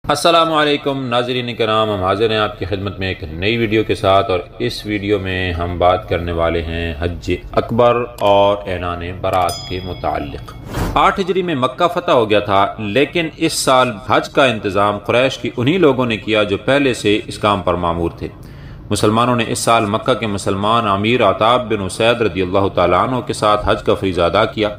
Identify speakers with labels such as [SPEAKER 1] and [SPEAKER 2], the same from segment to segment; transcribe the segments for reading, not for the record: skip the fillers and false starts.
[SPEAKER 1] السلام علیکم ناظرین کرام، ہم حاضر ہیں آپ کی خدمت میں ایک نئی ویڈیو کے ساتھ، اور اس ویڈیو میں ہم بات کرنے والے ہیں حج اکبر اور اعلان برات کے متعلق۔ 8 ہجری میں مکہ فتح ہو گیا تھا، لیکن اس سال حج کا انتظام قریش کی انہی لوگوں نے کیا جو پہلے سے اس کام پر مامور تھے۔ مسلمانوں نے اس سال مکہ کے مسلمان امیر عتاب بن اسید رضی اللہ تعالیٰ عنہ کے ساتھ حج کا فریضہ ادا کیا۔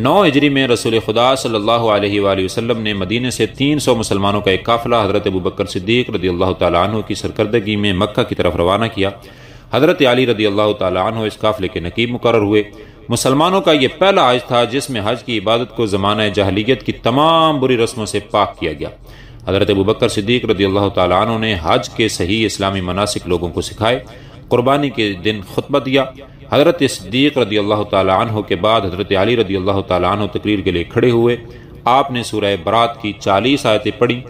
[SPEAKER 1] 9 ہجری میں رسول خدا صلی اللہ علیہ وآلہ وسلم نے مدینے سے 300 مسلمانوں کا ایک قافلہ حضرت ابوبکر صدیق رضی اللہ تعالیٰ عنہ کی سرکردگی میں مکہ کی طرف روانہ کیا۔ حضرت علی رضی اللہ تعالیٰ عنہ اس قافلے کے نقیب مقرر ہوئے۔ مسلمانوں کا یہ پہلا حج تھا جس میں حج کی عبادت کو زمانہ جاہلیت کی تمام بری رسموں سے پاک کیا گیا۔ حضرت ابوبکر صدیق رضی اللہ تعالیٰ عنہ نے حج کے صحیح اسلامی مناسک لوگوں کو سکھائے۔ قربانی کے دن خطبہ دیا۔ حضرت صدیق رضی اللہ تعالیٰ عنہ کے بعد حضرت علی رضی اللہ تعالیٰ عنہ تقریر کے لیے کھڑے ہوئے۔ آپ نے سورہ برات کی 40 آیتیں پڑھی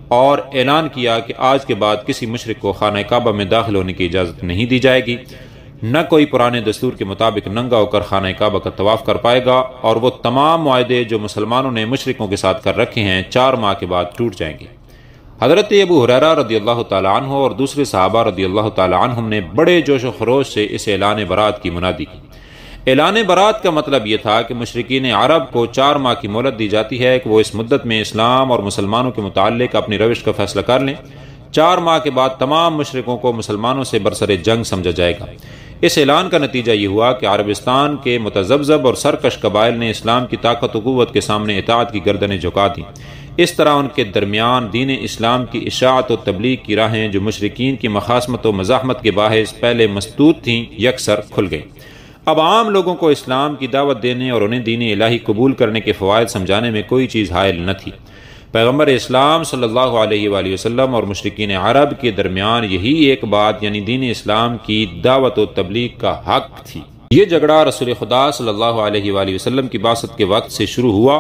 [SPEAKER 1] اور اعلان کیا کہ آج کے بعد کسی مشرک کو خانہ کعبہ میں داخل ہونے کی اجازت نہیں دی جائے گی، نہ کوئی پرانے دستور کے مطابق ننگا ہو کر خانہ کعبہ کا طواف کر پائے گا، اور وہ تمام معاہدے جو مسلمانوں نے مشرکوں کے ساتھ کر رکھے ہیں 4 ماہ کے بعد ٹوٹ جائیں گے۔ حضرت ابو ہریرہ رضی اللہ تعالیٰ عنہ اور دوسرے صحابہ رضی اللہ تعالیٰ عنہم نے بڑے جوش و خروش سے اس اعلان برات کی منادی کی۔ اعلان برات کا مطلب یہ تھا کہ مشرکین عرب کو 4 ماہ کی مہلت دی جاتی ہے کہ وہ اس مدت میں اسلام اور مسلمانوں کے متعلق اپنی روش کا فیصلہ کر لیں۔ 4 ماہ کے بعد تمام مشرکوں کو مسلمانوں سے برسر جنگ سمجھا جائے گا۔ اس اعلان کا نتیجہ یہ ہوا کہ عربستان کے متذبذب اور سرکش قبائل نے اسلام کی طاقت و قوت کے سامنے اطاعت کی گردنیں جھکا دیں۔ اس طرح ان کے درمیان دین اسلام کی اشاعت و تبلیغ کی راہیں جو مشرکین کی مخاصمت و مزاحمت کے باعث پہلے مسدود تھیں یکسر کھل گئیں۔ اب عام لوگوں کو اسلام کی دعوت دینے اور انہیں دین الہی قبول کرنے کے فوائد سمجھانے میں کوئی چیز حائل نہ تھی۔ پیغمبر اسلام صلی اللہ علیہ وآلہ وسلم اور مشرکین عرب کے درمیان یہی ایک بات یعنی دین اسلام کی دعوت و تبلیغ کا حق تھی۔ یہ جھگڑا رسول خدا صلی اللہ علیہ وآلہ وسلم کی بعثت کے وقت سے شروع ہوا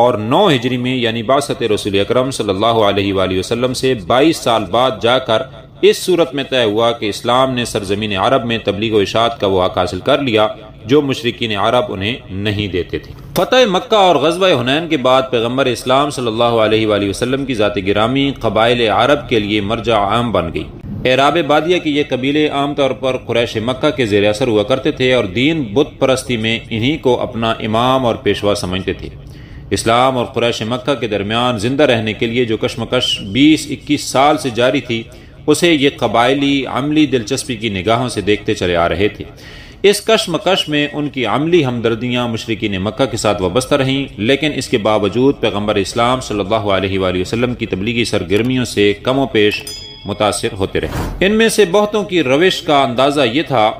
[SPEAKER 1] اور 9 ہجری میں یعنی بعثت رسول اکرم صلی اللہ علیہ وآلہ وسلم سے 22 سال بعد جا کر اس صورت میں طے ہوا کہ اسلام نے سرزمین عرب میں تبلیغ و اشاعت کا وہ حق حاصل کر لیا جو مشرکین عرب انہیں نہیں دیتے تھے۔ فتح مکہ اور غزوہ حنین کے بعد پیغمبر اسلام صلی اللہ علیہ وآلہ وسلم کی ذات گرامی قبائل عرب کے لیے مرجع عام بن گئی۔ اعراب بادیہ کی یہ قبیلے عام طور پر قریش مکہ کے زیر اثر ہوا کرتے تھے اور دین بت پرستی میں انہی کو اپنا امام اور پیشوا سمجھتے تھے۔ اسلام اور قریش مکہ کے درمیان زندہ رہنے کے لیے جو کشمکش 20-21 سال سے جاری تھی اسے یہ قبائلی عملی دلچسپی کی نگاہوں سے دیکھتے چلے آ رہے تھے۔ اس کشمکش میں ان کی عملی ہمدردیاں مشرکین مکہ کے ساتھ وابستہ رہیں، لیکن اس کے باوجود پیغمبر اسلام صلی اللہ علیہ وآلہ وسلم کی تبلیغی سرگرمیوں سے کم و پیش متاثر ہوتے رہے۔ ان میں سے بہتوں کی روش کا اندازہ یہ تھا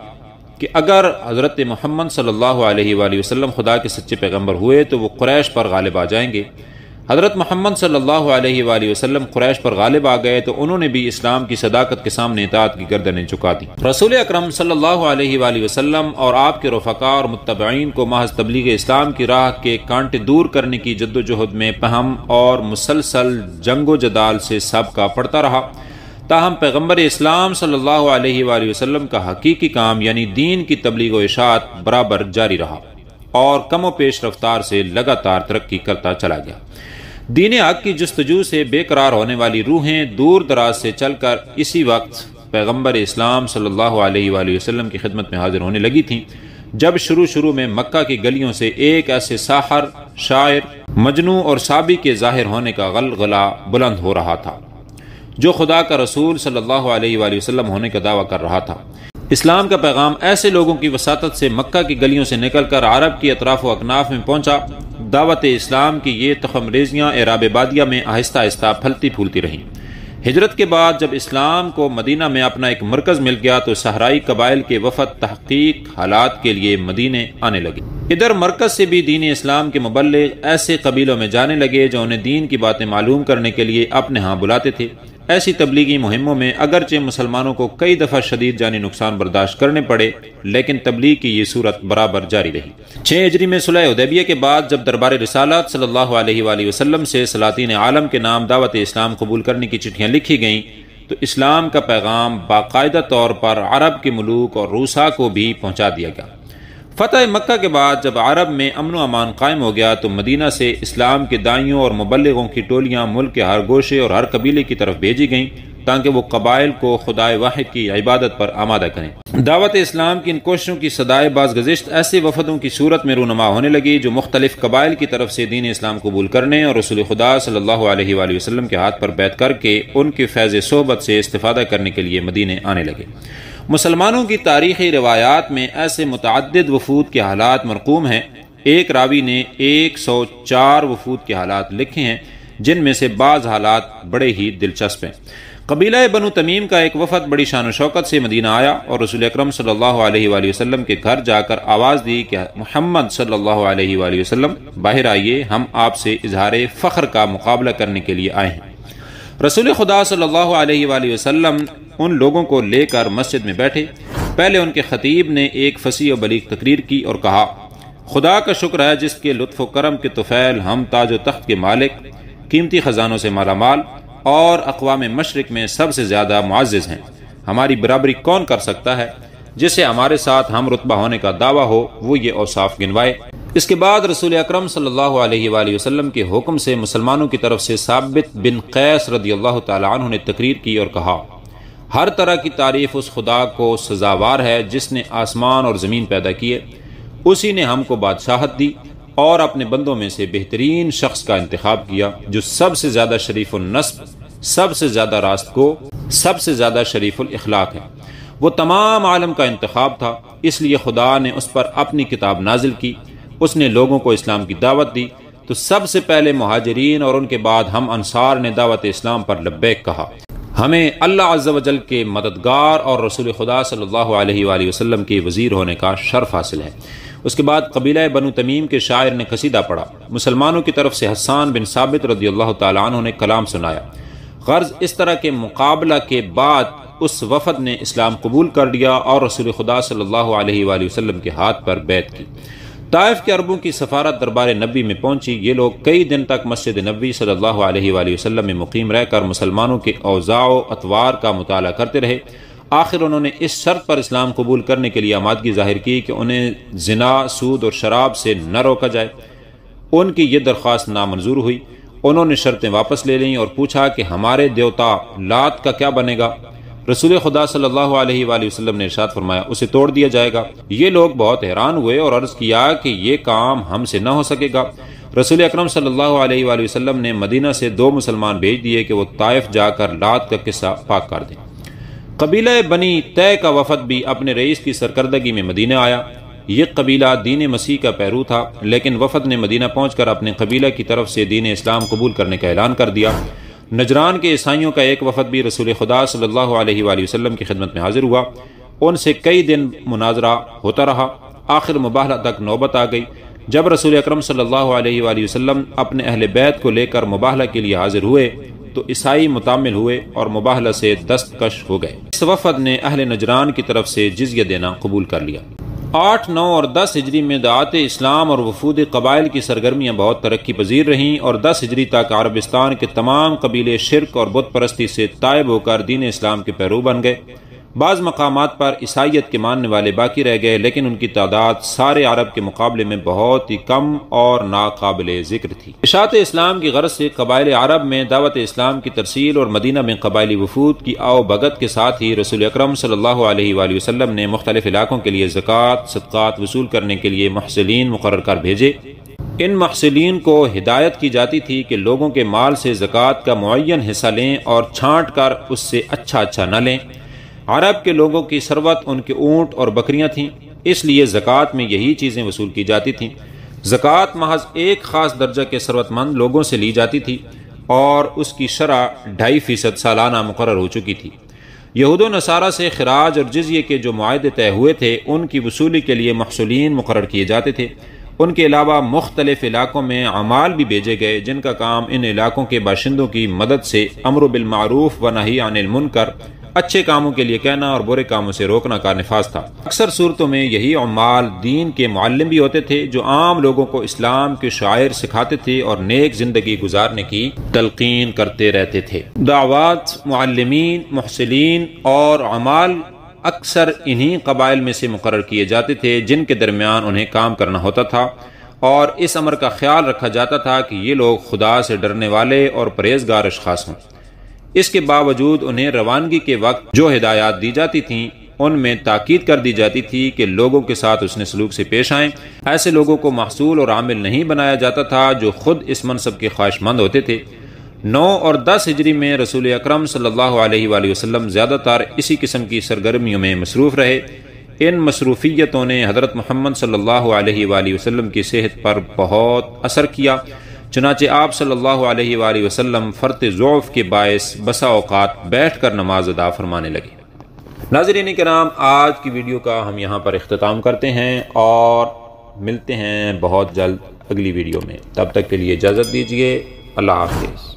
[SPEAKER 1] کہ اگر حضرت محمد صلی اللہ علیہ وآلہ وسلم خدا کے سچے پیغمبر ہوئے تو وہ قریش پر غالب آ جائیں گے۔ حضرت محمد صلی اللہ علیہ وآلہ وسلم قریش پر غالب آ گئے تو انہوں نے بھی اسلام کی صداقت کے سامنے اطاعت کی گردنیں جھکا دی۔ رسول اکرم صلی اللہ علیہ وآلہ وسلم اور آپ کے رفقا اور متبعین کو محض تبلیغ اسلام کی راہ کے کانٹے دور کرنے کی جدوجہد میں پہم اور مسلسل جنگ و جدال سے سابقہ پڑتا رہا، تاہم پیغمبر اسلام صلی اللہ علیہ وآلہ وسلم کا حقیقی کام یعنی دین کی تبلیغ و اشاعت برابر جاری رہا اور کم و پیش رفتار سے لگاتار ترقی کرتا چلا گیا۔ دین حق کی جستجو سے بے قرار ہونے والی روحیں دور دراز سے چل کر اسی وقت پیغمبر اسلام صلی اللہ علیہ وآلہ وسلم کی خدمت میں حاضر ہونے لگی تھیں جب شروع میں مکہ کی گلیوں سے ایک ایسے ساحر، شاعر، مجنوں اور صابی کے ظاہر ہونے کا غلغلہ بلند ہو رہا تھا جو خدا کا رسول صلی اللہ علیہ وآلہ وسلم ہونے کا دعویٰ کر رہا تھا۔ اسلام کا پیغام ایسے لوگوں کی وساطت سے مکہ کی گلیوں سے نکل کر عرب کی اطراف و اکناف میں پہنچا۔ دعوت اسلام کی یہ تخم ریزیاں اعراب بادیہ میں آہستہ آہستہ پھلتی پھولتی رہیں۔ ہجرت کے بعد جب اسلام کو مدینہ میں اپنا ایک مرکز مل گیا تو صحرائی قبائل کے وفد تحقیق حالات کے لیے مدینے آنے لگے۔ ادھر مرکز سے بھی دین اسلام کے مبلغ ایسے قبیلوں میں جانے لگے جو انہیں دین کی باتیں معلوم کرنے کے لیے اپنے ہاں بلاتے تھے۔ ایسی تبلیغی مہموں میں اگرچہ مسلمانوں کو کئی دفعہ شدید جانی نقصان برداشت کرنے پڑے لیکن تبلیغ کی یہ صورت برابر جاری رہی۔ 6 ہجری میں صلح حدیبیہ کے بعد جب دربار رسالت صلی اللہ علیہ وآلہ وسلم سے سلاطین عالم کے نام دعوت اسلام قبول کرنے کی چٹھیاں لکھی گئیں تو اسلام کا پیغام باقاعدہ طور پر عرب کے ملوک اور روسا کو بھی پہنچا دیا گیا۔ فتح مکہ کے بعد جب عرب میں امن و امان قائم ہو گیا تو مدینہ سے اسلام کے دائیوں اور مبلغوں کی ٹولیاں ملک کے ہر گوشے اور ہر قبیلے کی طرف بھیجی گئیں تاکہ وہ قبائل کو خدائے واحد کی عبادت پر آمادہ کریں۔ دعوت اسلام کی ان کوششوں کی صدائے بازگشت ایسے وفدوں کی صورت میں رونما ہونے لگی جو مختلف قبائل کی طرف سے دین اسلام قبول کرنے اور رسول خدا صلی اللہ علیہ وآلہ وسلم کے ہاتھ پر بیعت کر کے ان کے فیض صحبت سے استفادہ کرنے کے لیے مدینے آنے لگے۔ مسلمانوں کی تاریخی روایات میں ایسے متعدد وفود کے حالات مرقوم ہیں۔ ایک راوی نے 104 وفود کے حالات لکھے ہیں جن میں سے بعض حالات بڑے ہی دلچسپ ہیں۔ قبیلہ بنو تمیم کا ایک وفد بڑی شان و شوکت سے مدینہ آیا اور رسول اکرم صلی اللہ علیہ وآلہ وسلم کے گھر جا کر آواز دی کہ محمد صلی اللہ علیہ وآلہ وسلم باہر آئیے، ہم آپ سے اظہار فخر کا مقابلہ کرنے کے لیے آئے ہیں۔ رسول خدا صلی اللہ علیہ وآلہ وسلم ان لوگوں کو لے کر مسجد میں بیٹھے۔ پہلے ان کے خطیب نے ایک فصیح و بلیغ تقریر کی اور کہا، خدا کا شکر ہے جس کے لطف و کرم کے طفیل ہم تاج و تخت کے مالک، قیمتی خزانوں سے مالا مال اور اقوام مشرق میں سب سے زیادہ معزز ہیں۔ ہماری برابری کون کر سکتا ہے؟ جسے ہمارے ساتھ ہم رتبہ ہونے کا دعویٰ ہو وہ یہ اوصاف گنوائے۔ اس کے بعد رسول اکرم صلی اللہ علیہ وآلہ وسلم کے حکم سے مسلمانوں کی طرف سے ثابت بن قیس رضی اللہ تعالی عنہ نے تقریر کی اور کہا، ہر طرح کی تعریف اس خدا کو سزاوار ہے جس نے آسمان اور زمین پیدا کیے۔ اسی نے ہم کو بادشاہت دی اور اپنے بندوں میں سے بہترین شخص کا انتخاب کیا جو سب سے زیادہ شریف النسب، سب سے زیادہ راست کو، سب سے زیادہ شریف الاخلاق ہے۔ وہ تمام عالم کا انتخاب تھا، اس لیے خدا نے اس پر اپنی کتاب نازل کی۔ اس نے لوگوں کو اسلام کی دعوت دی تو سب سے پہلے مہاجرین اور ان کے بعد ہم انصار نے دعوت اسلام پر لبیک کہا۔ ہمیں اللہ عز و جل کے مددگار اور رسول خدا صلی اللہ علیہ وآلہ وسلم کے وزیر ہونے کا شرف حاصل ہے۔ اس کے بعد قبیلہ بنو تمیم کے شاعر نے قصیدہ پڑھا۔ مسلمانوں کی طرف سے حسان بن ثابت رضی اللہ تعالی عنہ نے کلام سنایا۔ غرض اس طرح کے مقابلہ کے بعد اس وفد نے اسلام قبول کر لیا اور رسول خدا صلی اللہ علیہ وآلہ وسلم کے ہاتھ پر بیعت کی۔ طائف کے عربوں کی سفارت دربار نبی میں پہنچی۔ یہ لوگ کئی دن تک مسجد نبی صلی اللہ علیہ وآلہ وسلم میں مقیم رہ کر مسلمانوں کے اوضاع و اطوار کا مطالعہ کرتے رہے۔ آخر انہوں نے اس شرط پر اسلام قبول کرنے کے لیے آمادگی ظاہر کی کہ انہیں زنا، سود اور شراب سے نہ روکا جائے۔ ان کی یہ درخواست نامنظور ہوئی۔ انہوں نے شرطیں واپس لے لیں اور پوچھا کہ ہمارے دیوتا لات کا کیا بنے گا؟ رسول خدا صلی اللہ علیہ وآلہ وسلم نے ارشاد فرمایا، اسے توڑ دیا جائے گا۔ یہ لوگ بہت حیران ہوئے اور عرض کیا کہ یہ کام ہم سے نہ ہو سکے گا۔ رسول اکرم صلی اللہ علیہ وآلہ وسلم نے مدینہ سے 2 مسلمان بھیج دیے کہ وہ طائف جا کر لات کا قصہ پاک کر دیں۔ قبیلہ بنی طے کا وفد بھی اپنے رئیس کی سرکردگی میں مدینہ آیا۔ یہ قبیلہ دین مسیح کا پیرو تھا، لیکن وفد نے مدینہ پہنچ کر اپنے قبیلہ کی طرف سے دین اسلام قبول کرنے کا اعلان کر دیا۔ نجران کے عیسائیوں کا ایک وفد بھی رسول خدا صلی اللہ علیہ وآلہ وسلم کی خدمت میں حاضر ہوا۔ ان سے کئی دن مناظرہ ہوتا رہا۔ آخر مباہلہ تک نوبت آ گئی۔ جب رسول اکرم صلی اللہ علیہ وآلہ وسلم اپنے اہل بیت کو لے کر مباہلہ کے لیے حاضر ہوئے تو عیسائی متعامل ہوئے اور مباہلہ سے دستکش ہو گئے۔ اس وفد نے اہل نجران کی طرف سے جزیہ دینا قبول کر لیا۔ 8، 9 اور 10 ہجری میں دعوت اسلام اور وفود قبائل کی سرگرمیاں بہت ترقی پذیر رہیں اور 10 ہجری تک عربستان کے تمام قبیلے شرک اور بت پرستی سے تائب ہو کر دین اسلام کے پیرو بن گئے۔ بعض مقامات پر عیسائیت کے ماننے والے باقی رہ گئے، لیکن ان کی تعداد سارے عرب کے مقابلے میں بہت ہی کم اور ناقابل ذکر تھی۔ اشاعت اسلام کی غرض سے قبائل عرب میں دعوت اسلام کی ترسیل اور مدینہ میں قبائلی وفود کی آو بھگت کے ساتھ ہی رسول اکرم صلی اللہ علیہ وآلہ وسلم نے مختلف علاقوں کے لیے زکوٰۃ، صدقات وصول کرنے کے لیے محصلین مقرر کر بھیجے۔ ان محصلین کو ہدایت کی جاتی تھی کہ لوگوں کے مال سے زکوٰۃ کا معین حصہ لیں اور چھانٹ کر اس سے اچھا نہ لیں۔ عرب کے لوگوں کی ثروت ان کے اونٹ اور بکریاں تھیں، اس لیے زکوٰۃ میں یہی چیزیں وصول کی جاتی تھیں۔ زکوٰۃ محض ایک خاص درجہ کے ثروت مند لوگوں سے لی جاتی تھی اور اس کی شرح 2.5% سالانہ مقرر ہو چکی تھی۔ یہود و نصارہ سے خراج اور جزیے کے جو معاہدے طے ہوئے تھے ان کی وصولی کے لیے محصولین مقرر کیے جاتے تھے۔ ان کے علاوہ مختلف علاقوں میں عمال بھی بھیجے گئے جن کا کام ان علاقوں کے باشندوں کی مدد سے امر بالمعروف و نہی عن المنکر، اچھے کاموں کے لیے کہنا اور برے کاموں سے روکنا کا نفاذ تھا۔ اکثر صورتوں میں یہی عمال دین کے معلم بھی ہوتے تھے جو عام لوگوں کو اسلام کے شعائر سکھاتے تھے اور نیک زندگی گزارنے کی تلقین کرتے رہتے تھے۔ دعوات، معلمین، محصلین اور عمال اکثر انہی قبائل میں سے مقرر کیے جاتے تھے جن کے درمیان انہیں کام کرنا ہوتا تھا، اور اس امر کا خیال رکھا جاتا تھا کہ یہ لوگ خدا سے ڈرنے والے اور پرہیزگار اشخاص ہوں۔ اس کے باوجود انہیں روانگی کے وقت جو ہدایات دی جاتی تھیں ان میں تاکید کر دی جاتی تھی کہ لوگوں کے ساتھ حسن سلوک سے پیش آئیں۔ ایسے لوگوں کو محصول اور عامل نہیں بنایا جاتا تھا جو خود اس منصب کے خواہش مند ہوتے تھے۔ 9 اور 10 ہجری میں رسول اکرم صلی اللہ علیہ وآلہ وسلم زیادہ تر اسی قسم کی سرگرمیوں میں مصروف رہے۔ ان مصروفیتوں نے حضرت محمد صلی اللہ علیہ وآلہ وسلم کی صحت پر بہت اثر کیا، چنانچہ آپ صلی اللہ علیہ وآلہ وسلم فرط ضعف کے باعث بسا اوقات بیٹھ کر نماز ادا فرمانے لگے۔ ناظرین کرام، آج کی ویڈیو کا ہم یہاں پر اختتام کرتے ہیں اور ملتے ہیں بہت جلد اگلی ویڈیو میں۔ تب تک کے لیے اجازت دیجیے، اللہ حافظ۔